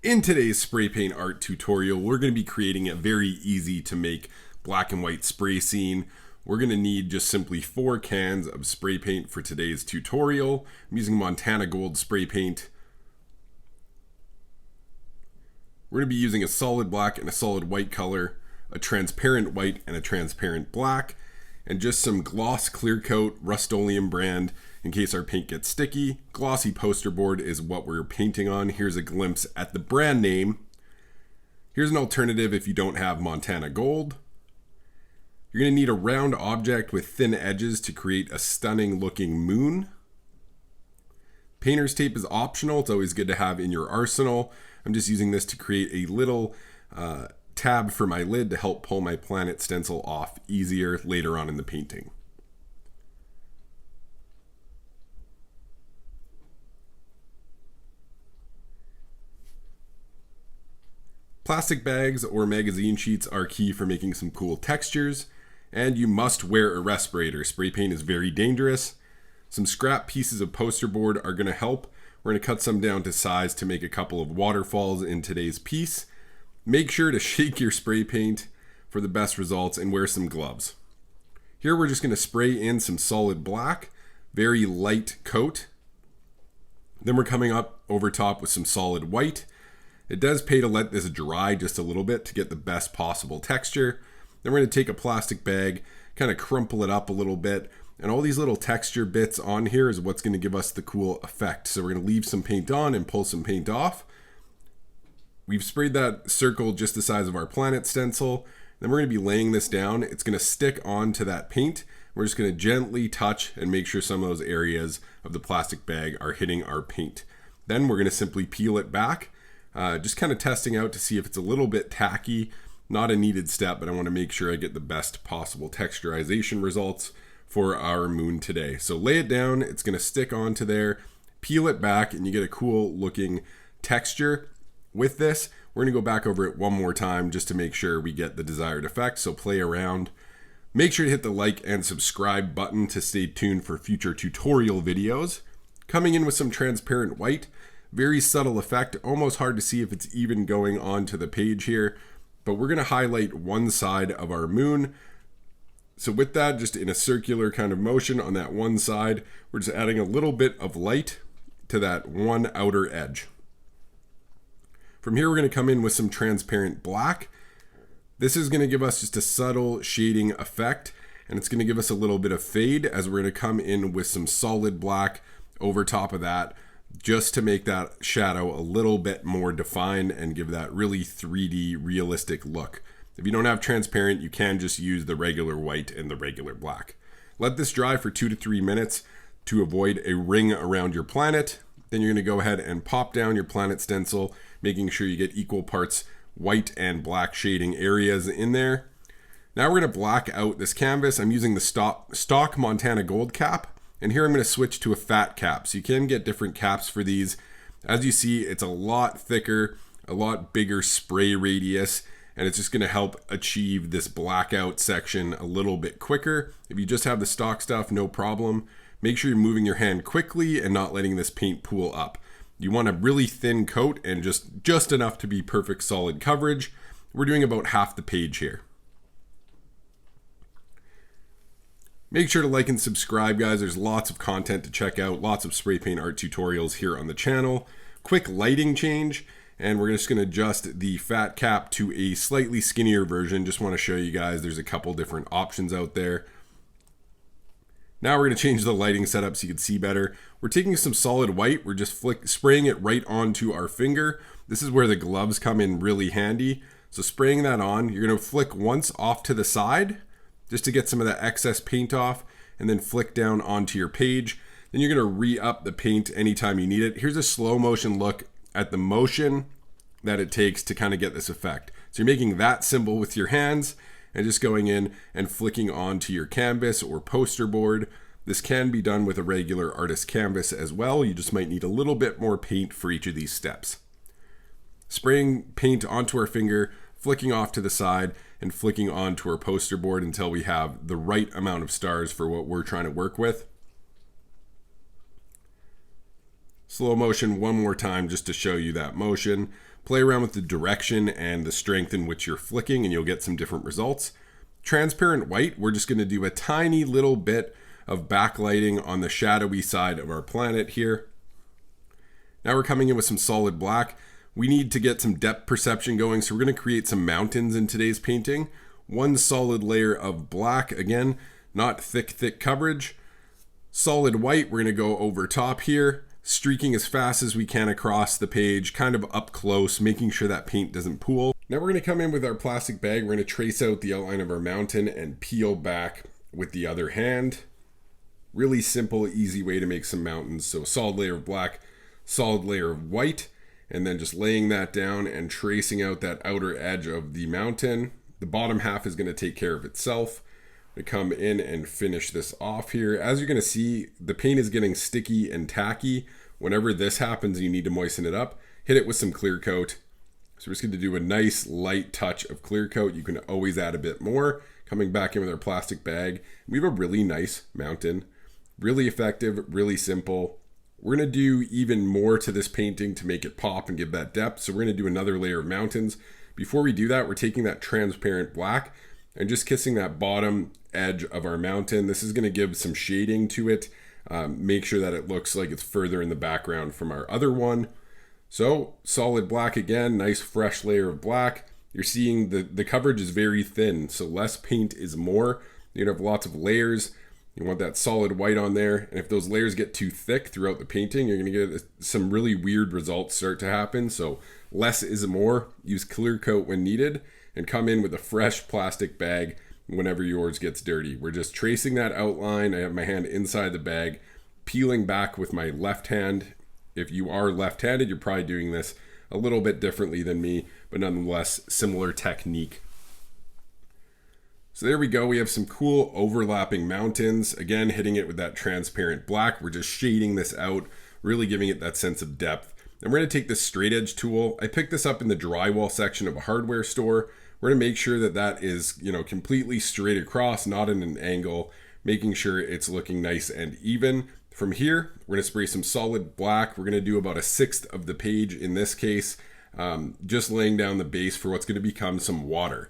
In today's spray paint art tutorial, we're going to be creating a very easy to make black and white spray scene. We're going to need just simply 4 cans of spray paint for today's tutorial. I'm using Montana Gold spray paint. We're going to be using a solid black and a solid white color, a transparent white and a transparent black, and just some gloss clear coat Rust-Oleum brand in case our paint gets sticky. Glossy poster board is what we're painting on. Here's a glimpse at the brand name. Here's an alternative if you don't have Montana Gold. You're going to need a round object with thin edges to create a stunning looking moon. Painter's tape is optional. It's always good to have in your arsenal. I'm just using this to create a little tab for my lid to help pull my planet stencil off easier later on in the painting. Plastic bags or magazine sheets are key for making some cool textures, and you must wear a respirator. Spray paint is very dangerous. Some scrap pieces of poster board are going to help. We're going to cut some down to size to make a couple of waterfalls in today's piece. Make sure to shake your spray paint for the best results and wear some gloves. Here we're just going to spray in some solid black, very light coat. Then we're coming up over top with some solid white. It does pay to let this dry just a little bit to get the best possible texture. Then we're going to take a plastic bag, kind of crumple it up a little bit, and all these little texture bits on here is what's going to give us the cool effect. So we're going to leave some paint on and pull some paint off. We've sprayed that circle just the size of our planet stencil. Then we're going to be laying this down. It's going to stick onto that paint. We're just going to gently touch and make sure some of those areas of the plastic bag are hitting our paint. Then we're going to simply peel it back. Just kind of testing out to see if it's a little bit tacky. Not a needed step, but I want to make sure I get the best possible texturization results for our moon today. So lay it down, it's going to stick onto there, peel it back, and you get a cool looking texture. With this, we're going to go back over it one more time just to make sure we get the desired effect. So play around. Make sure to hit the like and subscribe button to stay tuned for future tutorial videos. Coming in with some transparent white. Very subtle effect, almost hard to see if it's even going onto the page here, but we're going to highlight one side of our moon. So with that, just in a circular kind of motion on that one side, we're just adding a little bit of light to that one outer edge. From here, we're going to come in with some transparent black. This is going to give us just a subtle shading effect, and it's going to give us a little bit of fade as we're going to come in with some solid black over top of that, just to make that shadow a little bit more defined and give that really 3D realistic look. If you don't have transparent, you can just use the regular white and the regular black. Let this dry for 2 to 3 minutes to avoid a ring around your planet. Then you're going to go ahead and pop down your planet stencil, making sure you get equal parts white and black shading areas in there. Now we're going to black out this canvas. I'm using the stock Montana Gold cap. And here I'm going to switch to a fat cap. So you can get different caps for these. As you see, it's a lot thicker, a lot bigger spray radius, and it's just going to help achieve this blackout section a little bit quicker. If you just have the stock stuff, no problem. Make sure you're moving your hand quickly and not letting this paint pool up. You want a really thin coat and just enough to be perfect solid coverage. We're doing about half the page here. Make sure to like and subscribe, guys. There's lots of content to check out, lots of spray paint art tutorials here on the channel. Quick lighting change, and we're just going to adjust the fat cap to a slightly skinnier version. Just want to show you guys there's a couple different options out there. Now we're going to change the lighting setup so you can see better. We're taking some solid white. We're just spraying it right onto our finger. This is where the gloves come in really handy. So spraying that on, you're going to flick once off to the side, just to get some of that excess paint off, and then flick down onto your page. Then you're going to re-up the paint anytime you need it. Here's a slow motion look at the motion that it takes to kind of get this effect. So you're making that symbol with your hands and just going in and flicking onto your canvas or poster board. This can be done with a regular artist canvas as well. You just might need a little bit more paint for each of these steps. Spraying paint onto our finger, flicking off to the side, and flicking onto our poster board until we have the right amount of stars for what we're trying to work with. Slow motion one more time just to show you that motion. Play around with the direction and the strength in which you're flicking and you'll get some different results. Transparent white, we're just going to do a tiny little bit of backlighting on the shadowy side of our planet here. Now we're coming in with some solid black. We need to get some depth perception going, so we're going to create some mountains in today's painting. One solid layer of black, again, not thick coverage. Solid white, we're going to go over top here, streaking as fast as we can across the page, kind of up close, making sure that paint doesn't pool. Now we're going to come in with our plastic bag. We're going to trace out the outline of our mountain and peel back with the other hand. Really simple, easy way to make some mountains. So solid layer of black, solid layer of white, and then just laying that down and tracing out that outer edge of the mountain. The bottom half is going to take care of itself. To come in and finish this off here. As you're going to see, the paint is getting sticky and tacky. Whenever this happens, you need to moisten it up. Hit it with some clear coat. So we're just going to do a nice light touch of clear coat. You can always add a bit more. Coming back in with our plastic bag, we have a really nice mountain. Really effective, really simple. We're going to do even more to this painting to make it pop and give that depth. So we're going to do another layer of mountains. Before we do that, we're taking that transparent black and just kissing that bottom edge of our mountain. This is going to give some shading to it. Make sure that it looks like it's further in the background from our other one. So solid black again, nice fresh layer of black. You're seeing the coverage is very thin, so less paint is more. You're going to have lots of layers. You want that solid white on there. And if those layers get too thick throughout the painting, you're going to get some really weird results start to happen. So less is more. Use clear coat when needed and come in with a fresh plastic bag whenever yours gets dirty. We're just tracing that outline. I have my hand inside the bag, peeling back with my left hand. If you are left-handed, you're probably doing this a little bit differently than me, but nonetheless, similar technique. So there we go. We have some cool overlapping mountains. Again, hitting it with that transparent black. We're just shading this out, really giving it that sense of depth. And we're going to take this straight edge tool. I picked this up in the drywall section of a hardware store. We're going to make sure that that is, completely straight across, not in an angle, making sure it's looking nice and even. From here, we're going to spray some solid black. We're going to do about 1/6 of the page in this case, just laying down the base for what's going to become some water.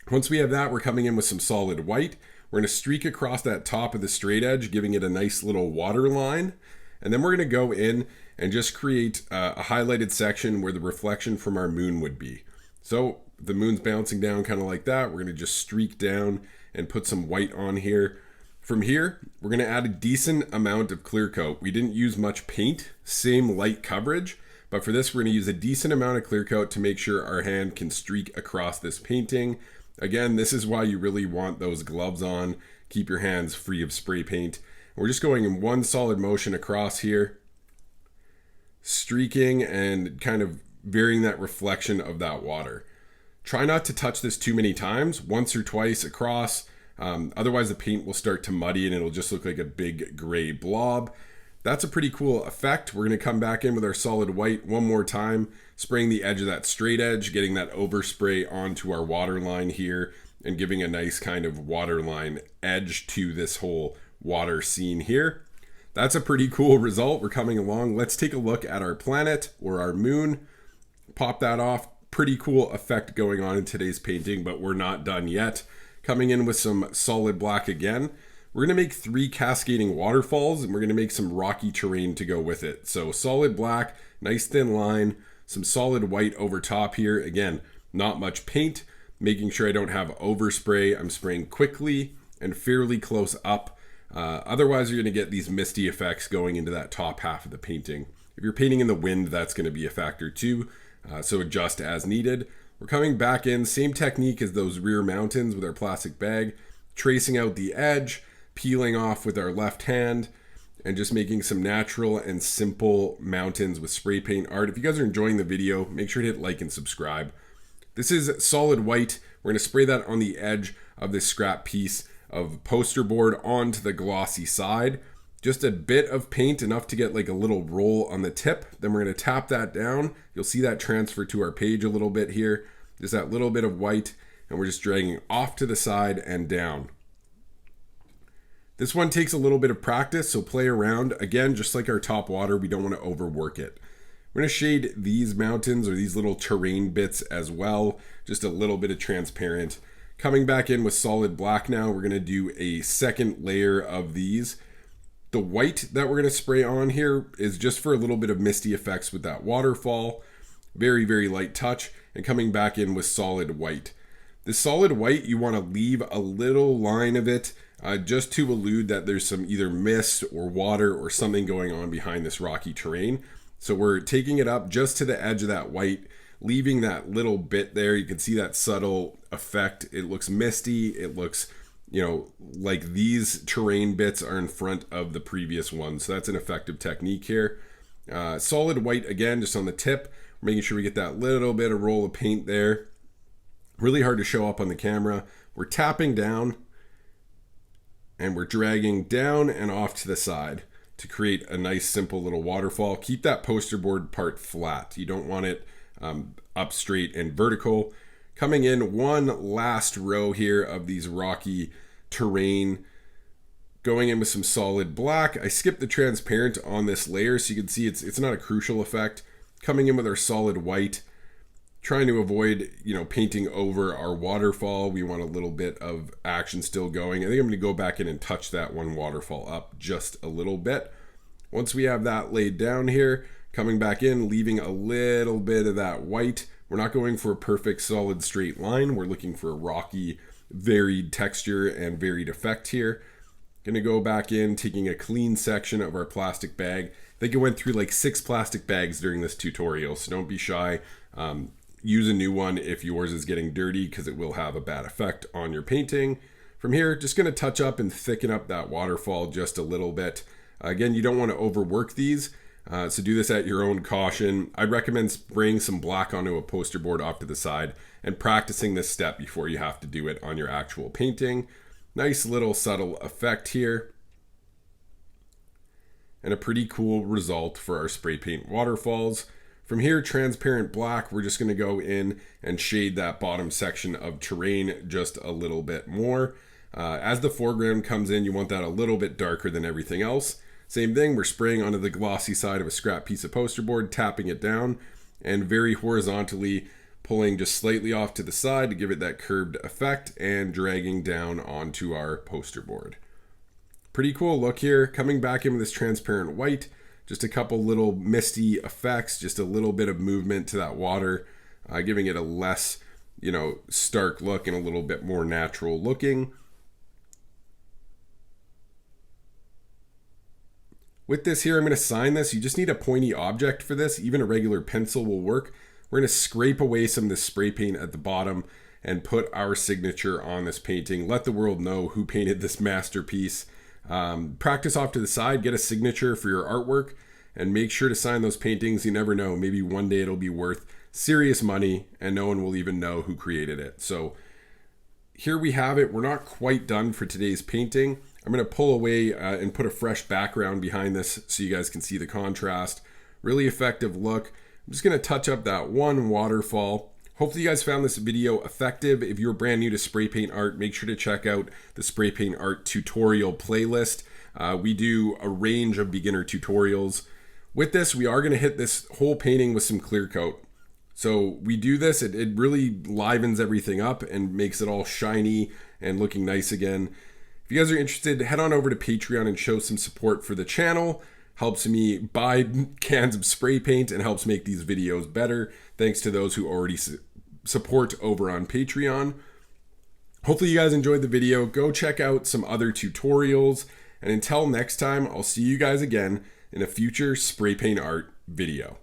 Once we have that, we're coming in with some solid white. We're going to streak across that top of the straight edge, giving it a nice little water line. And then we're going to go in and just create a highlighted section where the reflection from our moon would be. So the moon's bouncing down kind of like that. We're going to just streak down and put some white on here. From here, we're going to add a decent amount of clear coat. We didn't use much paint, same light coverage, but for this, we're going to use a decent amount of clear coat to make sure our hand can streak across this painting. Again, this is why you really want those gloves on. Keep your hands free of spray paint. We're just going in one solid motion across here, streaking and kind of varying that reflection of that water. Try not to touch this too many times, once or twice across. Otherwise the paint will start to muddy and it'll just look like a big gray blob. That's a pretty cool effect. We're going to come back in with our solid white one more time, spraying the edge of that straight edge, getting that overspray onto our water line here and giving a nice kind of waterline edge to this whole water scene here. That's a pretty cool result. We're coming along. Let's take a look at our planet or our moon. Pop that off. Pretty cool effect going on in today's painting, but we're not done yet. Coming in with some solid black again. We're going to make 3 cascading waterfalls and we're going to make some rocky terrain to go with it. So solid black, nice thin line, some solid white over top here. Again, not much paint, making sure I don't have overspray. I'm spraying quickly and fairly close up. Otherwise, you're going to get these misty effects going into that top half of the painting. If you're painting in the wind, that's going to be a factor too. So adjust as needed. We're coming back in, same technique as those rear mountains with our plastic bag, tracing out the edge, peeling off with our left hand, and just making some natural and simple mountains with spray paint art. If you guys are enjoying the video, make sure to hit like and subscribe. This is solid white. We're going to spray that on the edge of this scrap piece of poster board onto the glossy side. Just a bit of paint, enough to get like a little roll on the tip. Then we're going to tap that down. You'll see that transfer to our page a little bit here. Just that little bit of white, and we're just dragging off to the side and down. This one takes a little bit of practice, so play around. Again, just like our top water, we don't want to overwork it. We're going to shade these mountains or these little terrain bits as well, just a little bit of transparent. Coming back in with solid black now, we're going to do a second layer of these. The white that we're going to spray on here is just for a little bit of misty effects with that waterfall. Very, very light touch. And coming back in with solid white. The solid white, you want to leave a little line of it just to allude that there's some either mist or water or something going on behind this rocky terrain. So we're taking it up just to the edge of that white, leaving that little bit there. You can see that subtle effect. It looks misty. It looks, like these terrain bits are in front of the previous one. So that's an effective technique here. Solid white again, just on the tip, making sure we get that little bit of roll of paint there. Really hard to show up on the camera. We're tapping down and we're dragging down and off to the side to create a nice simple little waterfall. Keep that poster board part flat. You don't want it up straight and vertical. Coming in one last row here of these rocky terrain, going in with some solid black. I skipped the transparent on this layer so you can see it's not a crucial effect. Coming in with our solid white, trying to avoid painting over our waterfall. We want a little bit of action still going. I think I'm going to go back in and touch that one waterfall up just a little bit. Once we have that laid down here, coming back in, leaving a little bit of that white. We're not going for a perfect solid straight line. We're looking for a rocky, varied texture and varied effect here. Going to go back in, taking a clean section of our plastic bag. I think I went through like 6 plastic bags during this tutorial, so don't be shy. Use a new one if yours is getting dirty because it will have a bad effect on your painting. From here, just going to touch up and thicken up that waterfall just a little bit. Again, you don't want to overwork these, so do this at your own caution. I'd recommend spraying some black onto a poster board off to the side and practicing this step before you have to do it on your actual painting. Nice little subtle effect here. And a pretty cool result for our spray paint waterfalls. From here, transparent black, we're just going to go in and shade that bottom section of terrain just a little bit more. As the foreground comes in, you want that a little bit darker than everything else. Same thing, we're spraying onto the glossy side of a scrap piece of poster board, tapping it down, and very horizontally pulling just slightly off to the side to give it that curved effect and dragging down onto our poster board. Pretty cool look here. Coming back in with this transparent white. Just a couple little misty effects, just a little bit of movement to that water, giving it a less, stark look and a little bit more natural looking. With this here, I'm going to sign this. You just need a pointy object for this. Even a regular pencil will work. We're going to scrape away some of the spray paint at the bottom and put our signature on this painting. Let the world know who painted this masterpiece. Practice off to the side, get a signature for your artwork, and make sure to sign those paintings. You never know, maybe one day it'll be worth serious money and no one will even know who created it. So here we have it. We're not quite done for today's painting. I'm going to pull away and put a fresh background behind this so you guys can see the contrast. Really effective look. I'm just going to touch up that one waterfall. Hopefully you guys found this video effective. If you're brand new to spray paint art, make sure to check out the spray paint art tutorial playlist. We do a range of beginner tutorials. With this, we are going to hit this whole painting with some clear coat. So we do this, it really livens everything up and makes it all shiny and looking nice again. If you guys are interested, head on over to Patreon and show some support for the channel. Helps me buy cans of spray paint and helps make these videos better. Thanks to those who already support over on Patreon. Hopefully you guys enjoyed the video. Go check out some other tutorials. And until next time, I'll see you guys again in a future spray paint art video.